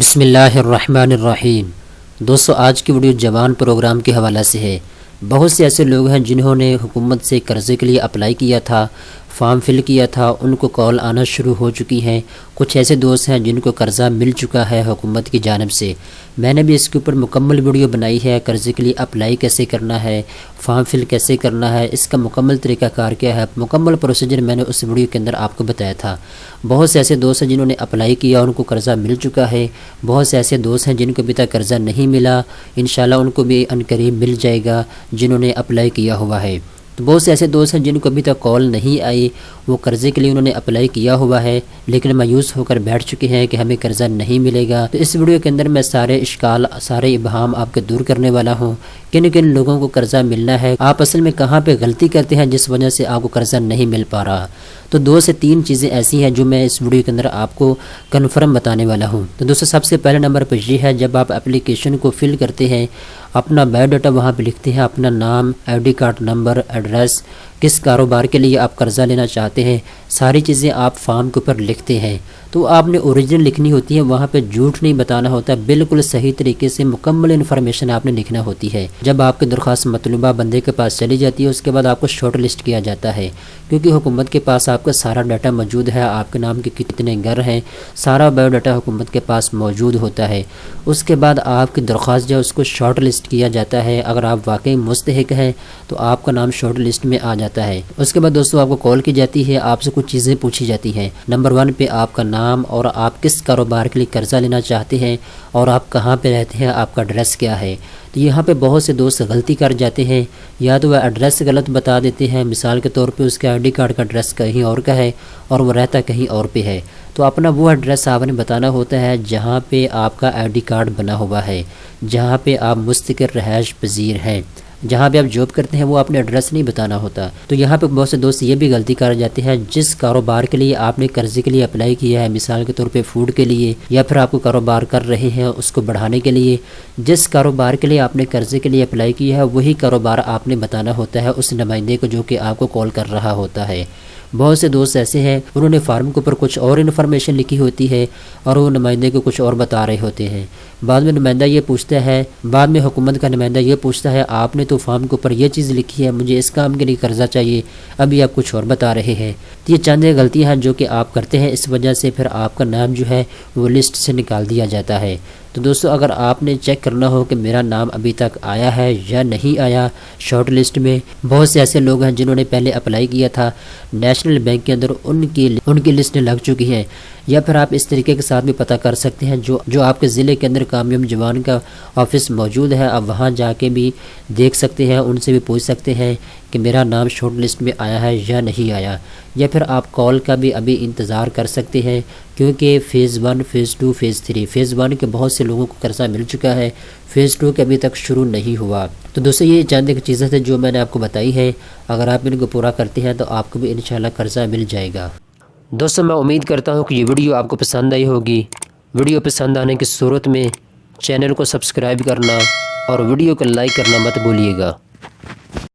بسم اللہ الرحمن الرحیم۔ دوستو آج کی ویڈیو جوان پروگرام کے حوالہ سے ہے۔ بہت سے ایسے لوگ ہیں جنہوں نے حکومت سے قرضے کے لیے اپلائی کیا تھا، فارم فل کیا تھا، ان کو کال آنا شروع ہو چکی ہیں۔ کچھ ایسے دوست ہیں جن کو قرضہ مل چکا ہے حکومت کی جانب سے۔ میں نے بھی اس کے اوپر مکمل ویڈیو بنائی ہے، قرضے کے لیے اپلائی کیسے کرنا ہے، فارم فل کیسے کرنا ہے، اس کا مکمل طریقہ کار کیا ہے، مکمل پروسیجر میں نے اس ویڈیو کے اندر آپ کو بتایا تھا۔ بہت سے ایسے دوست ہیں جنہوں نے اپلائی کیا، ان کو قرضہ مل چکا ہے۔ بہت سے ایسے دوست ہیں جن کو ابھی تک قرضہ نہیں ملا، انشاءاللہ ان کو بھی عنقریب مل جائے گا جنہوں نے اپلائی کیا ہوا ہے۔ تو بہت سے ایسے دوست ہیں جن کو ابھی تک کال نہیں آئی، وہ قرضے کے لیے انہوں نے اپلائی کیا ہوا ہے لیکن مایوس ہو کر بیٹھ چکے ہیں کہ ہمیں قرضہ نہیں ملے گا۔ تو اس ویڈیو کے اندر میں سارے اشکال، سارے ابہام آپ کے دور کرنے والا ہوں۔ کن کن لوگوں کو قرضہ ملنا ہے، آپ اصل میں کہاں پہ غلطی کرتے ہیں جس وجہ سے آپ کو قرضہ نہیں مل پا رہا۔ تو 2 سے 3 چیزیں ایسی ہیں جو میں اس ویڈیو کے اندر آپ کو کنفرم بتانے والا ہوں۔ تو دوستو سب سے پہلے نمبر پہ یہ ہے، جب آپ اپلیکیشن کو فل کرتے ہیں، اپنا بایو ڈاٹا وہاں پہ لکھتے ہیں، اپنا نام، I D card number, address, کس کاروبار کے لیے آپ قرضہ لینا چاہتے ہیں، ساری چیزیں آپ فارم کے اوپر لکھتے ہیں۔ تو آپ نے اوریجنل لکھنی ہوتی ہے، وہاں پہ جھوٹ نہیں بتانا ہوتا، بالکل صحیح طریقے سے مکمل انفارمیشن آپ نے لکھنا ہوتی ہے۔ جب آپ کی درخواست مطلوبہ بندے کے پاس چلی جاتی ہے، اس کے بعد آپ کو شارٹ لسٹ کیا جاتا ہے، کیونکہ حکومت کے پاس آپ کا سارا ڈاٹا موجود ہے، آپ کے نام کے کتنے گھر ہیں، سارا بایو ڈاٹا حکومت کے پاس موجود ہوتا ہے۔ اس کے بعد آپ کی درخواست جو ہے اس کو شارٹ لسٹ کیا جاتا ہے۔ اگر آپ واقعی مستحق ہیں تو آپ کا نام شارٹ لسٹ میں آ جاتا ہے۔ اس کے بعد دوستو آپ کو کال کی جاتی ہے، آپ سے کچھ چیزیں پوچھی جاتی ہیں۔ نمبر 1 پہ آپ کا نام اور آپ کس کاروبار کے لیے قرضہ لینا چاہتے ہیں اور آپ کہاں پہ رہتے ہیں، آپ کا ایڈریس کیا ہے۔ تو یہاں پہ بہت سے دوست غلطی کر جاتے ہیں، یا تو وہ ایڈریس غلط بتا دیتے ہیں، مثال کے طور پہ اس کے آئی ڈی کارڈ کا ایڈریس کہیں اور کا ہے اور وہ رہتا کہیں اور پہ ہے۔ تو اپنا وہ ایڈریس آپ نے بتانا ہوتا ہے جہاں پہ آپ کا آئی ڈی کارڈ بنا ہوا ہے، جہاں پہ آپ مستقر رہائش پذیر ہیں۔ جہاں پہ آپ جاب کرتے ہیں وہ اپنے ایڈریس نہیں بتانا ہوتا۔ تو یہاں پہ بہت سے دوست یہ بھی غلطی کر جاتے ہیں، جس کاروبار کے لیے آپ نے قرضے کے لیے اپلائی کیا ہے، مثال کے طور پہ فوڈ کے لیے، یا پھر آپ کو کاروبار کر رہے ہیں اس کو بڑھانے کے لیے، جس کاروبار کے لیے آپ نے قرضے کے لیے اپلائی کیا ہے وہی کاروبار آپ نے بتانا ہوتا ہے اس نمائندے کو جو کہ آپ کو کال کر رہا ہوتا ہے۔ بہت سے دوست ایسے ہیں، انہوں نے فارم کے اوپر کچھ اور انفارمیشن لکھی ہوتی ہے اور وہ نمائندے کو کچھ اور بتا رہے ہوتے ہیں۔ بعد میں نمائندہ یہ پوچھتا ہے، بعد میں حکومت کا نمائندہ یہ پوچھتا ہے، آپ نے تو فارم کے اوپر یہ چیز لکھی ہے، مجھے اس کام کے لیے قرضہ چاہیے، ابھی آپ کچھ اور بتا رہے ہیں۔ تو یہ چند غلطیاں ہیں جو کہ آپ کرتے ہیں، اس وجہ سے پھر آپ کا نام جو ہے وہ لسٹ سے نکال دیا جاتا ہے۔ تو دوستو اگر آپ نے چیک کرنا ہو کہ میرا نام ابھی تک آیا ہے یا نہیں آیا شارٹ لسٹ میں، بہت سے ایسے لوگ ہیں جنہوں نے پہلے اپلائی کیا تھا نیشنل بینک کے اندر، ان کی لسٹیں لگ چکی ہیں، یا پھر آپ اس طریقے کے ساتھ بھی پتہ کر سکتے ہیں جو آپ کے ضلع کے اندر کامیاب جوان کا آفس موجود ہے، آپ وہاں جا کے بھی دیکھ سکتے ہیں، ان سے بھی پوچھ سکتے ہیں کہ میرا نام شارٹ لسٹ میں آیا ہے یا نہیں آیا، یا پھر آپ کال کا بھی ابھی انتظار کر سکتے ہیں، کیونکہ فیز 1، فیز 2، فیز 3، فیز 1 کے بہت سے لوگوں کو قرضہ مل چکا ہے، فیز 2 کے ابھی تک شروع نہیں ہوا۔ تو دوستو یہ چند ایک چیزیں تھیں جو میں نے آپ کو بتائی ہیں، اگر آپ ان کو پورا کرتے ہیں تو آپ کو بھی انشاءاللہ قرضہ مل جائے گا۔ دوستو میں امید کرتا ہوں کہ یہ ویڈیو آپ کو پسند آئی ہوگی۔ ویڈیو پسند آنے کی صورت میں چینل کو سبسکرائب کرنا اور ویڈیو کو لائک کرنا مت بھولیے گا۔